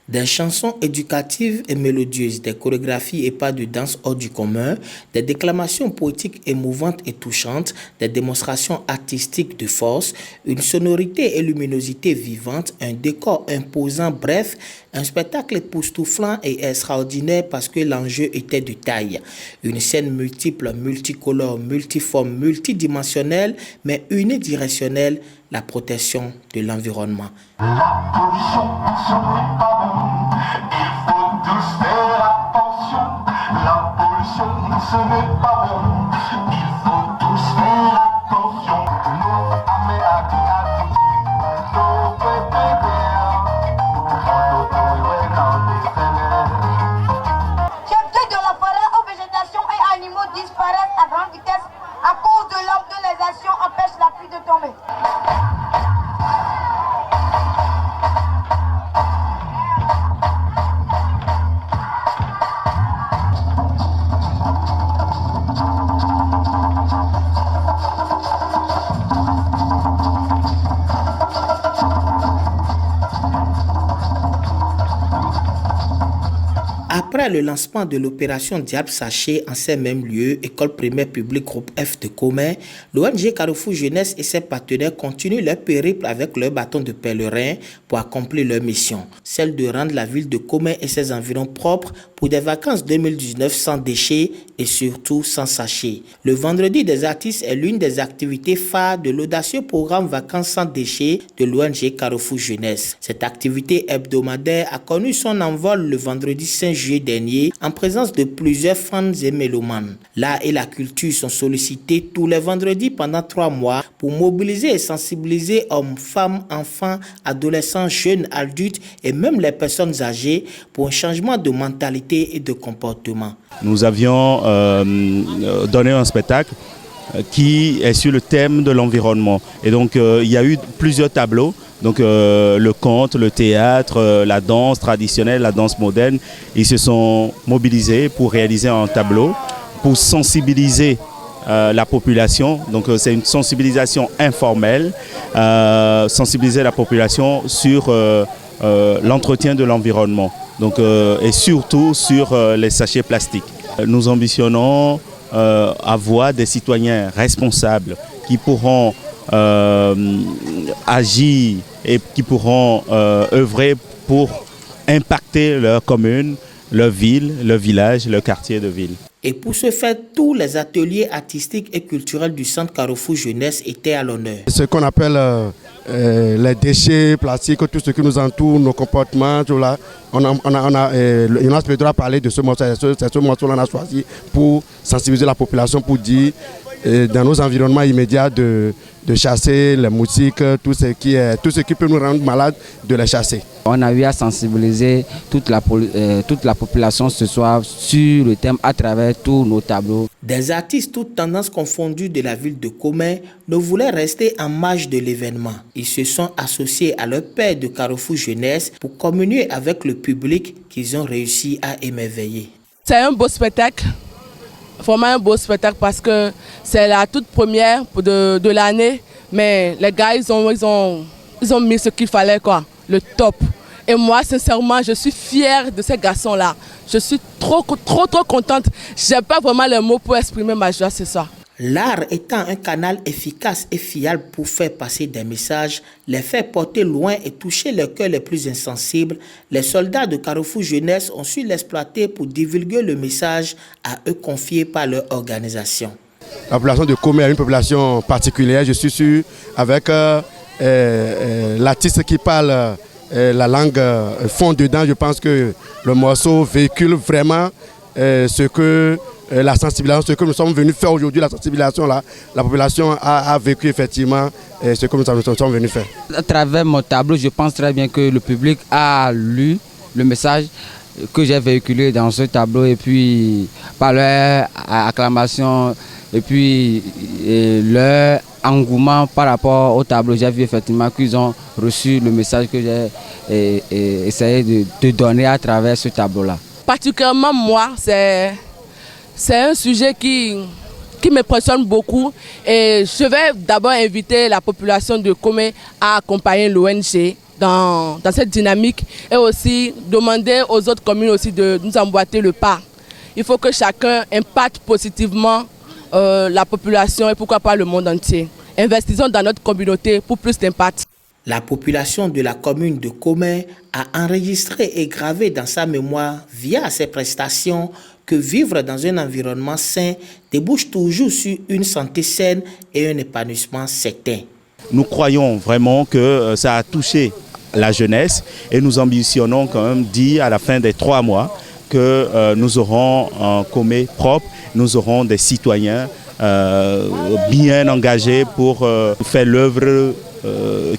Des chansons éducatives et mélodieuses, des chorégraphies et pas de danse hors du commun, des déclamations poétiques émouvantes et touchantes, des démonstrations artistiques de force, une sonorité et luminosité vivante, un décor imposant, bref, un spectacle époustouflant et extraordinaire parce que l'enjeu était de taille. Une scène multiple, multicolore, multiforme, multidimensionnelle, mais unidirectionnelle, la protection de l'environnement. La pollution, ce n'est pas bon. Il faut tous faire attention. La pollution, ce n'est pas bon. Il faut tous faire attention. Nous, amé à Capteurs de la forêt aux végétations et animaux disparaissent à grande vitesse à cause de l'homme de les actions empêche la pluie de tomber. Après le lancement de l'opération Diable Sachet en ces mêmes lieux, École primaire publique groupe F de Comen, l'ONG Carrefour Jeunesse et ses partenaires continuent leur périple avec leur bâton de pèlerin pour accomplir leur mission, celle de rendre la ville de Comen et ses environs propres pour des vacances 2019 sans déchets et surtout sans sachets. Le vendredi des artistes est l'une des activités phares de l'audacieux programme Vacances sans déchets de l'ONG Carrefour Jeunesse. Cette activité hebdomadaire a connu son envol le vendredi 5 juillet dernier en présence de plusieurs fans et mélomanes. L'art et la culture sont sollicités tous les vendredis pendant 3 mois pour mobiliser et sensibiliser hommes, femmes, enfants, adolescents, jeunes, adultes et même les personnes âgées pour un changement de mentalité et de comportement. Nous avions donné un spectacle qui est sur le thème de l'environnement. Et donc il y a eu plusieurs tableaux. Donc le conte, le théâtre, la danse traditionnelle, la danse moderne, ils se sont mobilisés pour réaliser un tableau, pour sensibiliser la population. Donc c'est une sensibilisation informelle, sensibiliser la population sur l'entretien de l'environnement. Donc, et surtout sur les sachets plastiques. Nous ambitionnons avoir des citoyens responsables qui pourront agir et qui pourront œuvrer pour impacter leur commune, leur ville, leur village, leur quartier de ville. Et pour ce faire, tous les ateliers artistiques et culturels du Centre Carrefour Jeunesse étaient à l'honneur. Ce qu'on appelle les déchets plastiques, tout ce qui nous entoure, nos comportements, tout là, Jonas Pedro a parlé de ce morceau, c'est ce morceau-là qu'on a choisi pour sensibiliser la population, pour dire dans nos environnements immédiats de chasser les moustiques, tout ce qui peut nous rendre malades, de les chasser. On a eu à sensibiliser toute la population ce soir sur le thème à travers tous nos tableaux. Des artistes toutes tendances confondues de la ville de Comen ne voulaient rester en marge de l'événement. Ils se sont associés à leur père de Carrefour Jeunesse pour communier avec le public qu'ils ont réussi à émerveiller. C'est un beau spectacle. Vraiment un beau spectacle parce que c'est la toute première de l'année, mais les gars ils ont mis ce qu'il fallait, quoi, le top. Et moi sincèrement je suis fière de ces garçons là. Je suis trop contente. J'ai pas vraiment les mots pour exprimer ma joie ce soir. L'art étant un canal efficace et fiable pour faire passer des messages, les faire porter loin et toucher les cœurs les plus insensibles, les soldats de Carrefour Jeunesse ont su l'exploiter pour divulguer le message à eux confié par leur organisation. La population de Comen est une population particulière, je suis sûr, avec l'artiste qui parle la langue fond dedans. Je pense que le morceau véhicule vraiment ce que la sensibilisation, ce que nous sommes venus faire aujourd'hui, la sensibilisation là, la population a vécu effectivement ce que nous sommes venus faire. À travers mon tableau, je pense très bien que le public a lu le message que j'ai véhiculé dans ce tableau et puis par leur acclamation et puis leur engouement par rapport au tableau. J'ai vu effectivement qu'ils ont reçu le message que j'ai essayé de donner à travers ce tableau-là. Particulièrement moi, c'est un sujet qui me passionne beaucoup et je vais d'abord inviter la population de Komé à accompagner l'ONG dans cette dynamique et aussi demander aux autres communes aussi de nous emboîter le pas. Il faut que chacun impacte positivement la population et pourquoi pas le monde entier. Investissons dans notre communauté pour plus d'impact. La population de la commune de Komé a enregistré et gravé dans sa mémoire via ses prestations que vivre dans un environnement sain débouche toujours sur une santé saine et un épanouissement certain. Nous croyons vraiment que ça a touché la jeunesse et nous ambitionnons quand même dit à la fin des 3 mois que nous aurons un Komé propre, nous aurons des citoyens bien engagés pour faire l'œuvre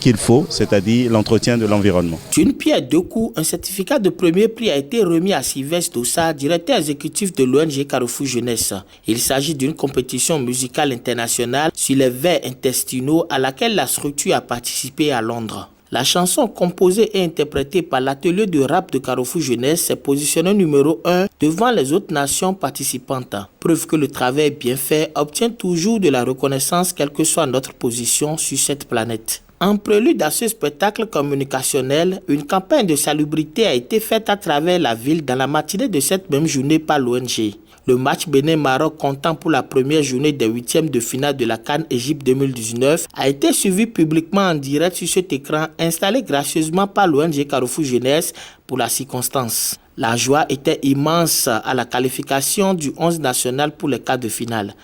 qu'il faut, c'est-à-dire l'entretien de l'environnement. D'une pierre deux coups, un certificat de premier prix a été remis à Sylvestre Dossa, directeur exécutif de l'ONG Carrefour Jeunesse. Il s'agit d'une compétition musicale internationale sur les vers intestinaux à laquelle la structure a participé à Londres. La chanson composée et interprétée par l'atelier de rap de Carrefour Jeunesse s'est positionnée numéro 1 devant les autres nations participantes. Preuve que le travail bien fait obtient toujours de la reconnaissance quelle que soit notre position sur cette planète. En prélude à ce spectacle communicationnel, une campagne de salubrité a été faite à travers la ville dans la matinée de cette même journée par l'ONG. Le match Bénin-Maroc comptant pour la première journée des 8e de finale de la CAN Égypte 2019 a été suivi publiquement en direct sur cet écran installé gracieusement par l'ONG Carrefour Jeunesse pour la circonstance. La joie était immense à la qualification du 11 national pour les quarts de finale.